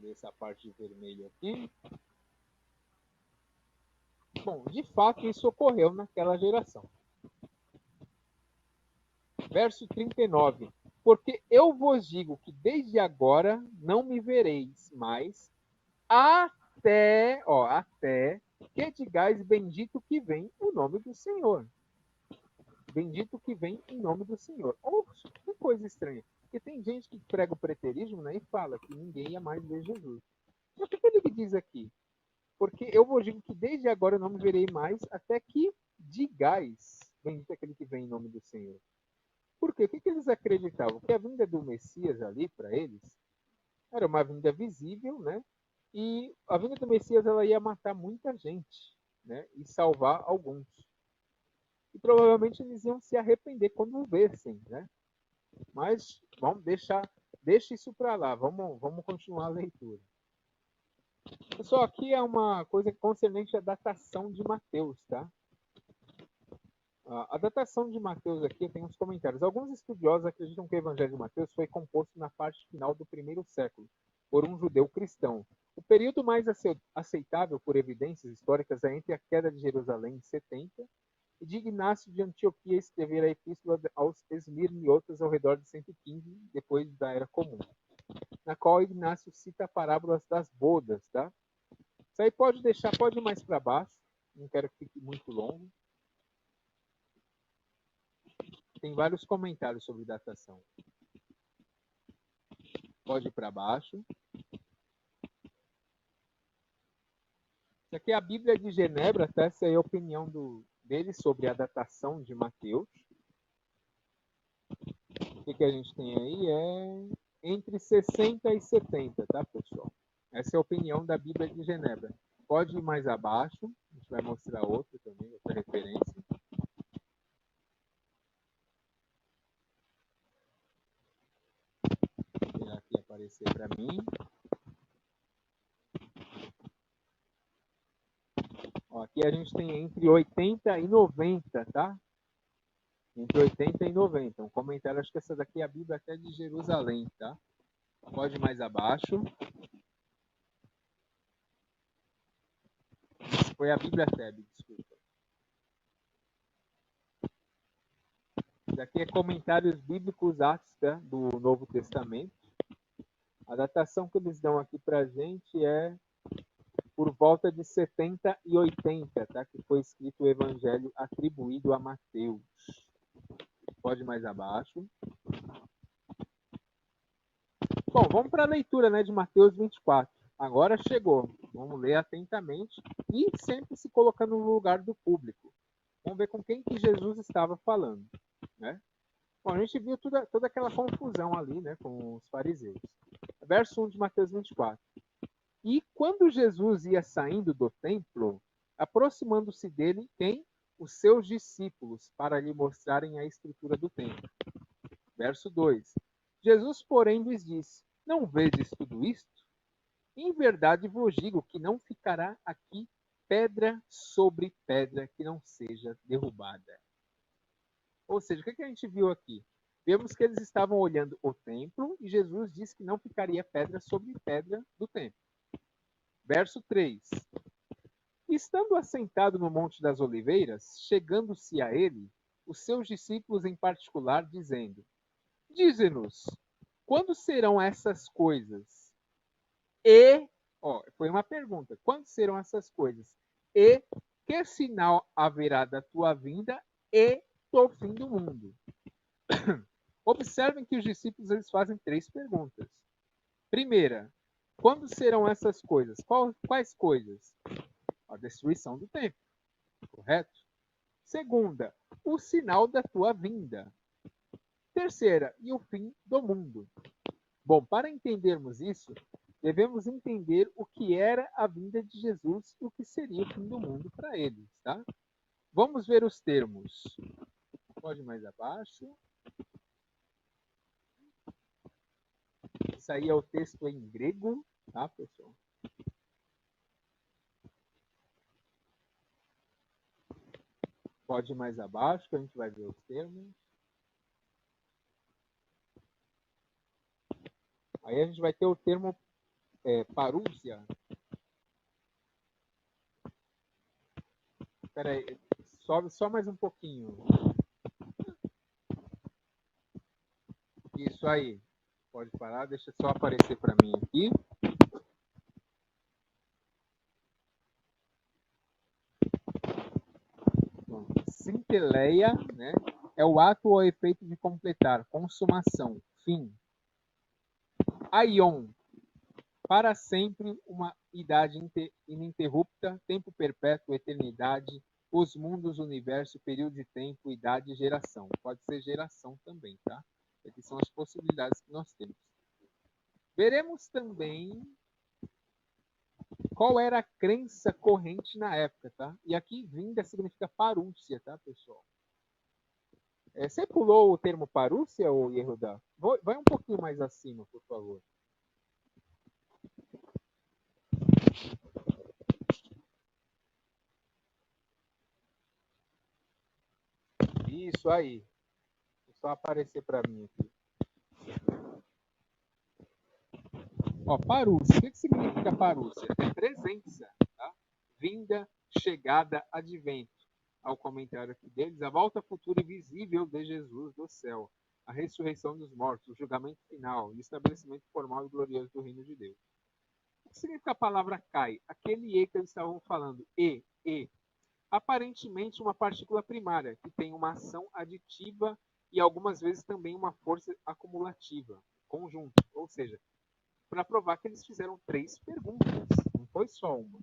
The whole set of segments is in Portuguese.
ver essa parte de vermelho aqui. Bom, de fato isso ocorreu naquela geração. Verso 39. Porque eu vos digo que desde agora não me vereis mais, até que digais bendito que vem o nome do Senhor. Bendito que vem em nome do Senhor. Que coisa estranha. Porque tem gente que prega o preterismo, né, e fala que ninguém ia mais ver Jesus. Mas por que ele diz aqui? Porque eu vos digo que desde agora eu não me verei mais, até que digais bendito aquele que vem em nome do Senhor. Por quê? O que eles acreditavam? Que a vinda do Messias ali, para eles, era uma vinda visível, né? E a vinda do Messias ela ia matar muita gente, né? E salvar alguns. E provavelmente eles iam se arrepender quando o vissem, né? Mas vamos deixa isso para lá. Vamos continuar a leitura. Pessoal, aqui é uma coisa concernente à datação de Mateus, tá? A datação de Mateus aqui tem uns comentários. Alguns estudiosos acreditam que o Evangelho de Mateus foi composto na parte final do primeiro século, por um judeu cristão. O período mais aceitável por evidências históricas é entre a queda de Jerusalém em 70 e de Ignácio de Antioquia escrever a epístola aos esmirniotas ao redor de 115, depois da Era Comum, na qual Ignácio cita a parábola das bodas, tá? Isso aí pode ir mais para baixo, não quero que fique muito longo. Tem vários comentários sobre datação. Pode ir para baixo. Isso aqui é a Bíblia de Genebra, tá? Essa é a opinião dele sobre a datação de Mateus. O que a gente tem aí é entre 60 e 70, tá, pessoal? Essa é a opinião da Bíblia de Genebra. Pode ir mais abaixo, a gente vai mostrar outra também, outra referência. Vou aqui aparecer para mim. Ó, aqui a gente tem entre 80 e 90, tá? Entre 80 e 90. Um comentário, acho que essa daqui é a Bíblia até de Jerusalém, tá? Pode ir mais abaixo. Foi a Bíblia Teb, desculpa. Isso aqui é comentários bíblicos áticos do Novo Testamento. A datação que eles dão aqui pra gente é por volta de 70 e 80, tá? Que foi escrito o Evangelho atribuído a Mateus. Pode ir mais abaixo. Bom, vamos para a leitura, né, de Mateus 24. Agora chegou. Vamos ler atentamente e sempre se colocando no lugar do público. Vamos ver com quem que Jesus estava falando, né? Bom, a gente viu toda aquela confusão ali, né, com os fariseus. Verso 1 de Mateus 24. E quando Jesus ia saindo do templo, aproximando-se dele, quem? Os seus discípulos, para lhe mostrarem a estrutura do templo. Verso 2. Jesus, porém, lhes disse: Não vedes tudo isto? Em verdade vos digo que não ficará aqui pedra sobre pedra que não seja derrubada. Ou seja, o que a gente viu aqui? Vemos que eles estavam olhando o templo e Jesus disse que não ficaria pedra sobre pedra do templo. Verso 3. Estando assentado no Monte das Oliveiras, chegando-se a ele, os seus discípulos em particular, dizendo: Dize-nos, quando serão essas coisas? Foi uma pergunta, quando serão essas coisas? E que sinal haverá da tua vinda e do fim do mundo? Observem que os discípulos eles fazem 3 perguntas. Primeira, quando serão essas coisas? Quais coisas? A destruição do templo, correto? Segunda, o sinal da tua vinda. Terceira, e o fim do mundo. Bom, para entendermos isso, devemos entender o que era a vinda de Jesus e o que seria o fim do mundo para eles, tá? Vamos ver os termos. Pode ir mais abaixo. Isso aí é o texto em grego, tá, pessoal? Pode ir mais abaixo, que a gente vai ver os termos. Aí a gente vai ter o termo Parúcia. Espera aí, sobe só mais um pouquinho. Isso aí. Pode parar, deixa só aparecer para mim aqui. Bom, Sinteleia, né, é o ato ou efeito de completar, consumação, fim. Aion, para sempre, uma idade ininterrupta, tempo perpétuo, eternidade, os mundos, universo, período de tempo, idade e geração. Pode ser geração também, tá? Aqui são as possibilidades que nós temos. Veremos também qual era a crença corrente na época, tá? E aqui vinda significa parúcia, tá, pessoal? Você pulou o termo parúcia, ou Yehudá? Vai um pouquinho mais acima, por favor. Isso aí. Vou só aparecer para mim aqui. Ó, parúcia. O que significa parúcia? É presença, tá? Vinda, chegada, advento. Ao comentário aqui deles, a volta futura e visível de Jesus do céu, a ressurreição dos mortos, o julgamento final, o estabelecimento formal e glorioso do reino de Deus. O que significa a palavra cai? Aquele E que eles estavam falando, E. Aparentemente uma partícula primária, que tem uma ação aditiva e algumas vezes também uma força acumulativa, conjunto. Ou seja, para provar que eles fizeram 3 perguntas, não foi só uma.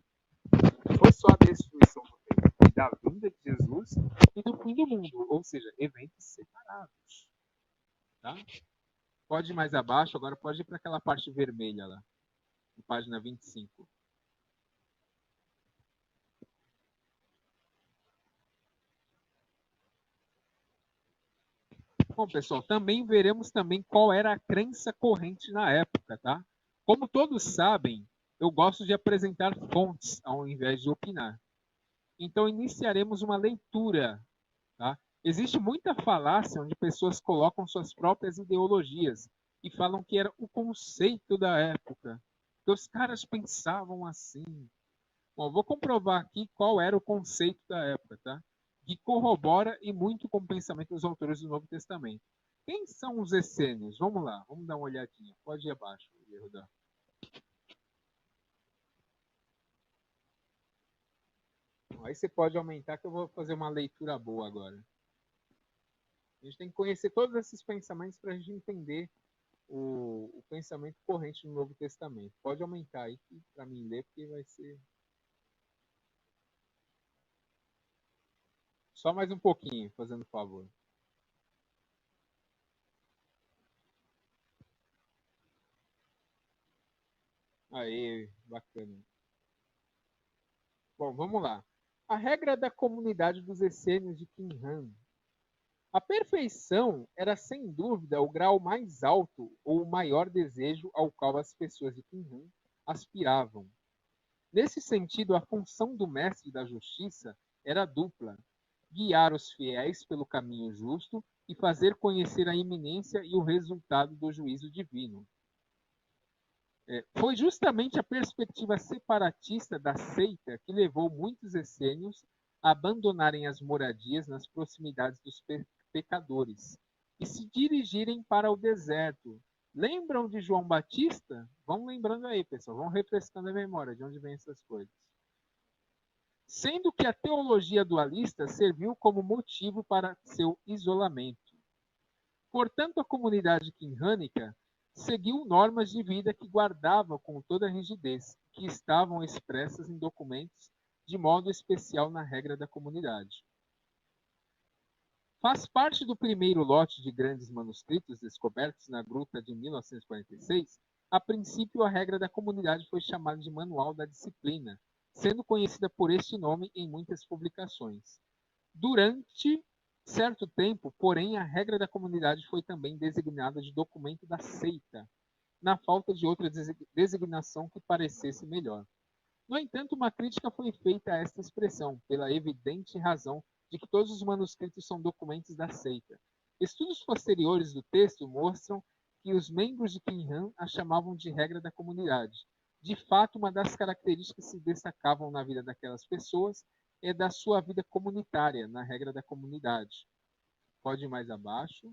Não foi só a destruição do reino, foi da vinda de Jesus e do fim do mundo, ou seja, eventos separados. Tá? Pode ir mais abaixo, agora pode ir para aquela parte vermelha lá, página 25. Bom, pessoal, também veremos também qual era a crença corrente na época, tá? Como todos sabem, eu gosto de apresentar fontes ao invés de opinar. Então, iniciaremos uma leitura, tá? Existe muita falácia onde pessoas colocam suas próprias ideologias e falam que era o conceito da época, que os caras pensavam assim. Bom, vou comprovar aqui qual era o conceito da época, tá? Que corrobora e muito com o pensamento dos autores do Novo Testamento. Quem são os essênios? Vamos lá, vamos dar uma olhadinha. Pode ir abaixo, Yehuda. Aí você pode aumentar que eu vou fazer uma leitura boa agora. A gente tem que conhecer todos esses pensamentos para a gente entender o pensamento corrente no Novo Testamento. Pode aumentar aí para mim ler, porque vai ser... Só mais um pouquinho, fazendo favor. Aí, bacana. Bom, vamos lá. A regra da comunidade dos essênios de Qumran. A perfeição era sem dúvida o grau mais alto ou o maior desejo ao qual as pessoas de Qumran aspiravam. Nesse sentido, a função do mestre da justiça era dupla: guiar os fiéis pelo caminho justo e fazer conhecer a iminência e o resultado do juízo divino. Foi justamente a perspectiva separatista da seita que levou muitos essênios a abandonarem as moradias nas proximidades dos pecadores e se dirigirem para o deserto. Lembram de João Batista? Vão lembrando aí, pessoal. Vão refrescando a memória de onde vêm essas coisas. Sendo que a teologia dualista serviu como motivo para seu isolamento. Portanto, a comunidade qumrânica seguiu normas de vida que guardavam com toda a rigidez, que estavam expressas em documentos, de modo especial na regra da comunidade. Faz parte do primeiro lote de grandes manuscritos descobertos na gruta de 1946. A princípio, a regra da comunidade foi chamada de Manual da Disciplina, sendo conhecida por este nome em muitas publicações. Durante certo tempo, porém, a regra da comunidade foi também designada de documento da seita, na falta de outra designação que parecesse melhor. No entanto, uma crítica foi feita a esta expressão, pela evidente razão de que todos os manuscritos são documentos da seita. Estudos posteriores do texto mostram que os membros de Qumran a chamavam de regra da comunidade, De fato, uma das características que se destacavam na vida daquelas pessoas é da sua vida comunitária, na regra da comunidade. Pode ir mais abaixo.